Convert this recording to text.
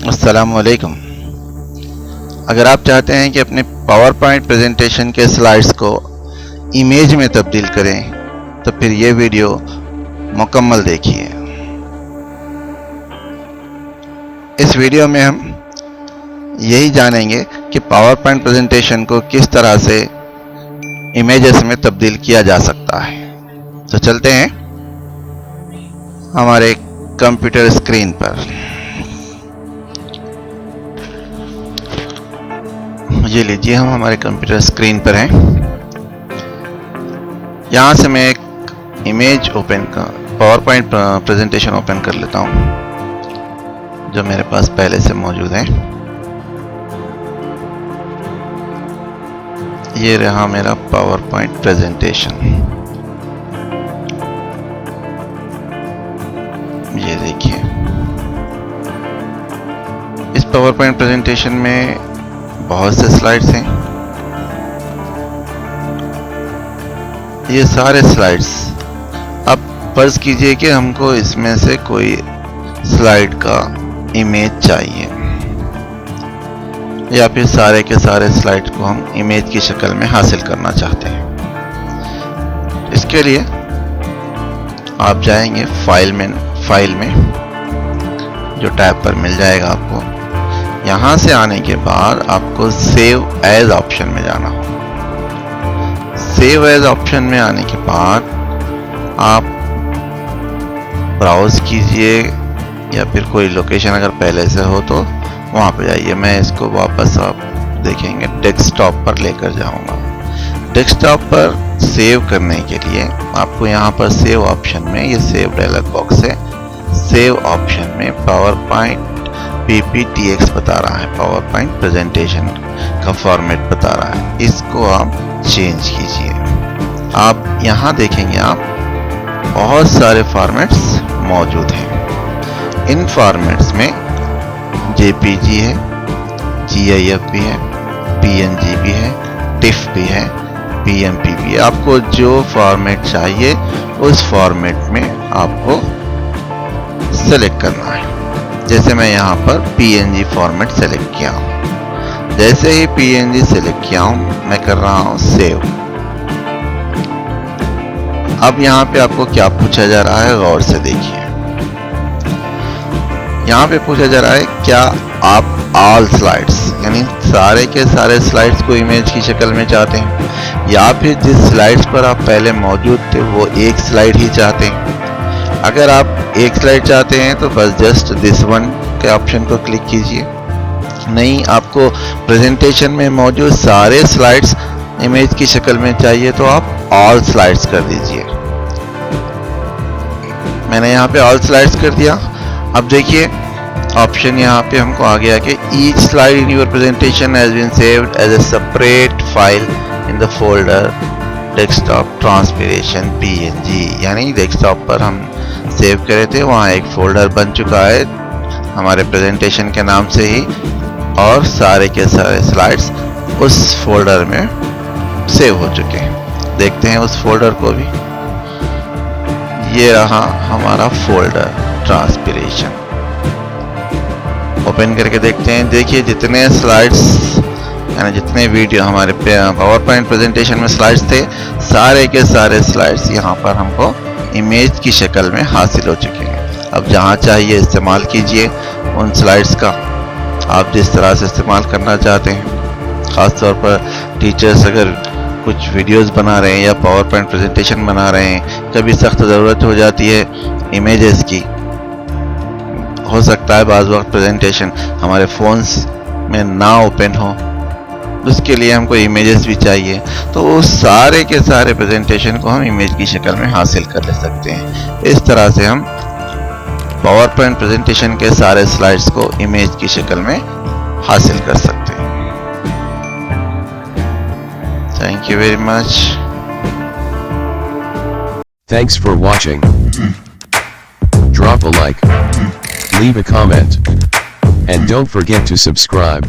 अस्सलामुअलैकुम। अगर आप चाहते हैं कि अपने पावर पॉइंट प्रेजेंटेशन के स्लाइड्स को इमेज में तब्दील करें तो फिर ये वीडियो मुकम्मल देखिए। इस वीडियो में हम यही जानेंगे कि पावर पॉइंट प्रेजेंटेशन को किस तरह से इमेजेस में तब्दील किया जा सकता है। तो चलते हैं हमारे कंप्यूटर स्क्रीन पर। ये लीजिए, हम हमारे कंप्यूटर स्क्रीन पर हैं। यहाँ से मैं एक image open power point presentation open कर लेता हूँ जो मेरे पास पहले से मौजूद है। ये रहा मेरा पावर पॉइंट प्रेजेंटेशन। ये देखिए, इस पावर पॉइंट प्रेजेंटेशन में बहुत से स्लाइड्स हैं। ये सारे स्लाइड्स, अब फर्ज कीजिए कि हमको इसमें से कोई स्लाइड का इमेज चाहिए या फिर सारे के सारे स्लाइड को हम इमेज की शक्ल में हासिल करना चाहते हैं। इसके लिए आप जाएंगे फाइल में जो टैब पर मिल जाएगा आपको। यहाँ से आने के बाद आपको सेव एज ऑप्शन में जाना होगा। सेव एज ऑप्शन में आने के बाद आप ब्राउज कीजिए या फिर कोई लोकेशन अगर पहले से हो तो वहाँ पे जाइए। मैं इसको वापस आप देखेंगे डेस्कटॉप पर लेकर जाऊँगा। डेस्कटॉप पर सेव करने के लिए आपको यहाँ पर सेव ऑप्शन में, ये सेव डायलॉग बॉक्स है, सेव ऑप्शन में पावर पॉइंट PPTX बता रहा है, पावर पॉइंट प्रेजेंटेशन का फॉर्मेट बता रहा है। इसको आप चेंज कीजिए। आप यहाँ देखेंगे आप बहुत सारे फॉर्मेट्स मौजूद हैं। इन फॉर्मेट्स में JPG है, GIF भी है, PNG भी है, TIFF भी है, PMP भी है। आपको जो फॉर्मेट चाहिए उस फॉर्मेट में आपको सेलेक्ट करना है। जैसे मैं यहाँ पर PNG फॉर्मेट सेलेक्ट किया हूँ। जैसे ही PNG सेलेक्ट किया हूँ मैं कर रहा हूँ सेव। अब यहाँ पे आपको क्या पूछा जा रहा है, गौर से देखिए। यहाँ पे पूछा जा रहा है क्या आप ऑल स्लाइड्स यानी सारे के सारे स्लाइड्स को इमेज की शक्ल में चाहते हैं या फिर जिस स्लाइड्स पर आप पहले मौजूद थे वो एक स्लाइड ही चाहते हैं। अगर आप एक स्लाइड चाहते हैं तो बस जस्ट दिस वन के ऑप्शन को क्लिक कीजिए। नहीं, आपको प्रेजेंटेशन में मौजूद सारे स्लाइड्स इमेज की शक्ल में चाहिए तो आप ऑल स्लाइड्स कर दीजिए। मैंने यहाँ पे ऑल स्लाइड्स कर दिया। अब देखिए ऑप्शन यहाँ पे हमको आ गया कि each slide in your presentation has been saved as a separate file in the folder desktop transpiration PNG। यानी डेस्कटॉप पर हम सेव करे थे, वहाँ एक फोल्डर बन चुका है हमारे प्रेजेंटेशन के नाम से ही, और सारे के सारे स्लाइड्स उस फोल्डर में सेव हो चुके हैं। देखते हैं उस फोल्डर को भी। ये रहा हमारा फोल्डर ट्रांसपरेशन। ओपन करके देखते हैं। देखिए जितने स्लाइड्स यानी जितने वीडियो हमारे पावर पॉइंट प्रेजेंटेशन में स्लाइड्स थे, सारे के सारे स्लाइड्स यहाँ पर हमको इमेज की शक्ल में हासिल हो चुके हैं। अब जहाँ चाहिए इस्तेमाल कीजिए उन स्लाइड्स का, आप जिस तरह से इस्तेमाल करना चाहते हैं। ख़ास तौर पर टीचर्स अगर कुछ वीडियोस बना रहे हैं या पावर पॉइंट प्रेजेंटेशन बना रहे हैं, कभी सख्त ज़रूरत हो जाती है इमेजेस की। हो सकता है बाज़ वक्त प्रेजेंटेशन हमारे फ़ोन्स में ना ओपन हो, उसके लिए हमको इमेजेस भी चाहिए, तो उस सारे के सारे प्रेजेंटेशन को हम इमेज की शक्ल में हासिल कर ले सकते हैं। इस तरह से हम पावर पॉइंट प्रेजेंटेशन के सारे स्लाइड्स को इमेज की शक्ल में हासिल कर सकते हैं। Thank you very much. Thanks for watching. Drop a like, leave a comment, and don't forget to subscribe.